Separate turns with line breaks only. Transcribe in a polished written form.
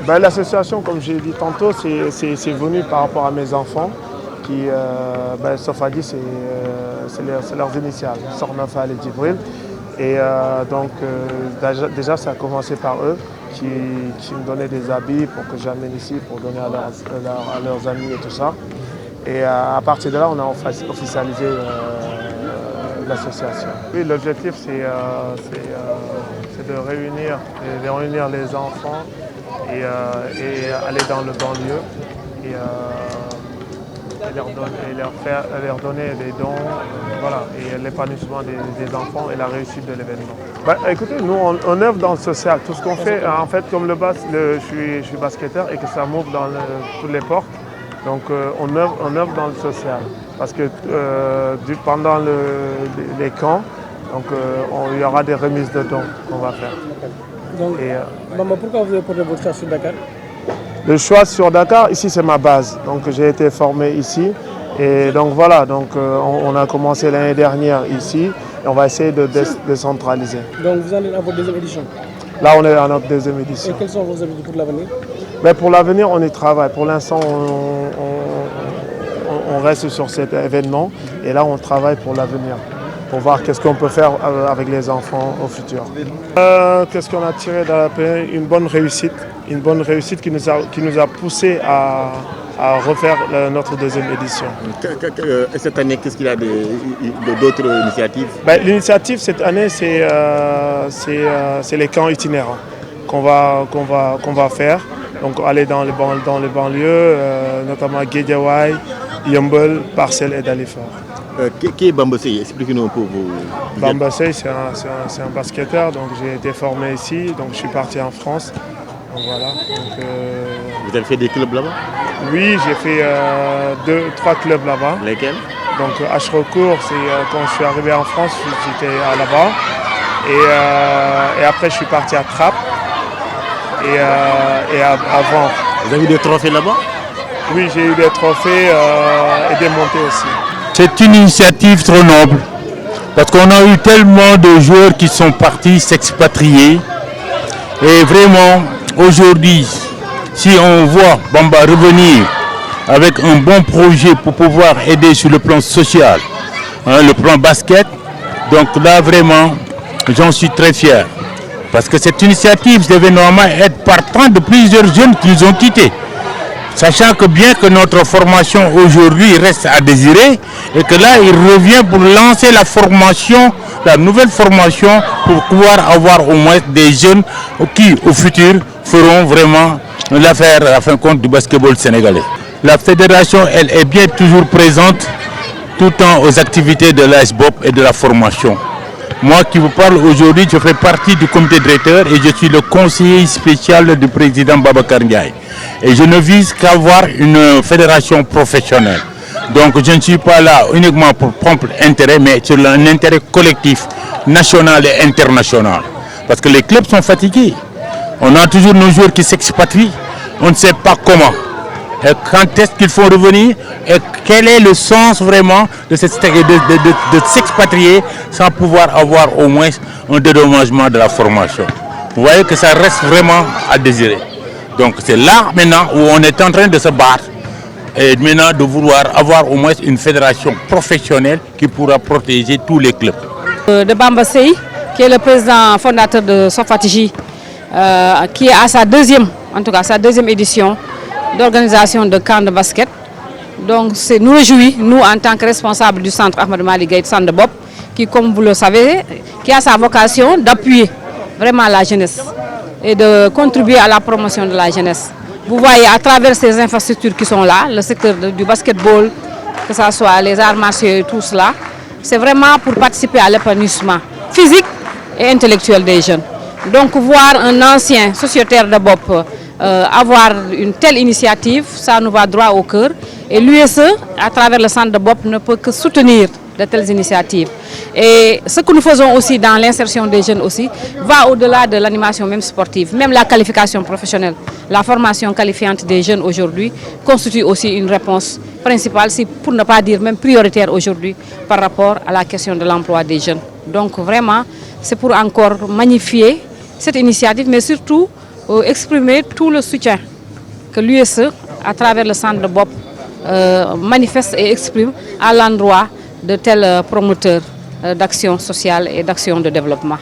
Ben, l'association, comme j'ai dit tantôt, c'est venu par rapport à mes enfants qui, Sofadi, c'est leurs initiales, Sornafal et Djibril. Et déjà, ça a commencé par eux qui me donnaient des habits pour que j'amène ici, pour donner à leurs amis et tout ça. Et à partir de là, on a officialisé l'association. Oui, l'objectif, c'est de réunir les enfants et aller dans le banlieue et leur donner des dons, voilà, et l'épanouissement des enfants et la réussite de l'événement. Bah, écoutez, nous on œuvre dans le social. Tout ce qu'on fait, en fait, comme je suis basketteur et que ça m'ouvre dans toutes les portes, donc on œuvre dans le social. Parce que pendant les camps, donc, il y aura des remises de dons qu'on va faire.
Donc, maman, pourquoi vous avez porté votre choix sur Dakar?
Le choix sur Dakar, ici c'est ma base. Donc j'ai été formé ici. Et donc voilà, donc, on a commencé l'année dernière ici. Et on va essayer de décentraliser.
Donc vous allez à votre deuxième édition?
Là on est à notre deuxième édition.
Et quels sont vos objectifs pour l'avenir?
Mais pour l'avenir, on y travaille. Pour l'instant, on reste sur cet événement. Et là, on travaille pour l'avenir. Pour voir qu'est-ce qu'on peut faire avec les enfants au futur. Qu'est-ce qu'on a tiré dans la paix? Une bonne réussite qui nous a poussé à refaire notre deuxième édition.
Cette année, qu'est-ce qu'il y a d'autres initiatives?
L'initiative cette année, c'est les camps itinérants qu'on va faire. Donc aller dans les banlieues, notamment Guédiawaye, Yeumbeul, Parcelles et Dalifort.
Qui est Bamba Seye? Expliquez-nous un peu.
Bamba Seye, c'est un basketteur, donc j'ai été formé ici, donc je suis parti en France. Donc voilà. Donc,
vous avez fait des clubs là-bas?
Oui, j'ai fait 3 clubs là-bas.
Lesquels?
Donc H-Recourt, c'est quand je suis arrivé en France, j'étais là-bas. Et après, je suis parti à Trappes et à Vanves.
Vous avez eu des trophées là-bas?
Oui, j'ai eu des trophées et des montées aussi.
C'est une initiative trop noble, parce qu'on a eu tellement de joueurs qui sont partis s'expatrier. Et vraiment, aujourd'hui, si on voit Bamba revenir avec un bon projet pour pouvoir aider sur le plan social, le plan basket, donc là vraiment, j'en suis très fier. Parce que cette initiative devait normalement être partant de plusieurs jeunes qui nous ont quittés. Sachant que bien que notre formation aujourd'hui reste à désirer et que là il revient pour lancer la formation, la nouvelle formation pour pouvoir avoir au moins des jeunes qui au futur feront vraiment l'affaire à fin de compte du basketball sénégalais. La fédération elle est bien toujours présente tout le temps aux activités de l'ASBOP et de la formation. Moi qui vous parle aujourd'hui, je fais partie du comité directeur et je suis le conseiller spécial du président Babacar Ndiaye. Et je ne vise qu'à avoir une fédération professionnelle. Donc je ne suis pas là uniquement pour propre intérêt, mais sur un intérêt collectif, national et international. Parce que les clubs sont fatigués. On a toujours nos joueurs qui s'expatrient, on ne sait pas comment. Et quand est-ce qu'il faut revenir et quel est le sens vraiment de s'expatrier sans pouvoir avoir au moins un dédommagement de la formation. Vous voyez que ça reste vraiment à désirer. Donc c'est là maintenant où on est en train de se battre et maintenant de vouloir avoir au moins une fédération professionnelle qui pourra protéger tous les clubs.
De Bamba Seye, qui est le président fondateur de Sofati, qui est à sa deuxième édition d'organisation de camps de basket. Donc nous réjouit, nous en tant que responsables du centre Ahmed Malick Gaye, centre de BOP, qui comme vous le savez, qui a sa vocation d'appuyer vraiment la jeunesse et de contribuer à la promotion de la jeunesse. Vous voyez à travers ces infrastructures qui sont là, le secteur du basketball, que ce soit les arts martiaux et tout cela, c'est vraiment pour participer à l'épanouissement physique et intellectuel des jeunes. Donc voir un ancien sociétaire de BOP avoir une telle initiative, ça nous va droit au cœur. Et l'USE, à travers le centre de BOP, ne peut que soutenir de telles initiatives. Et ce que nous faisons aussi dans l'insertion des jeunes aussi, va au-delà de l'animation même sportive. Même la qualification professionnelle, la formation qualifiante des jeunes aujourd'hui constitue aussi une réponse principale, pour ne pas dire même prioritaire aujourd'hui par rapport à la question de l'emploi des jeunes. Donc vraiment, c'est pour encore magnifier cette initiative, mais surtout exprimer tout le soutien que l'USE, à travers le centre de BOP, manifeste et exprime à l'endroit de tels promoteurs d'action sociale et d'action de développement.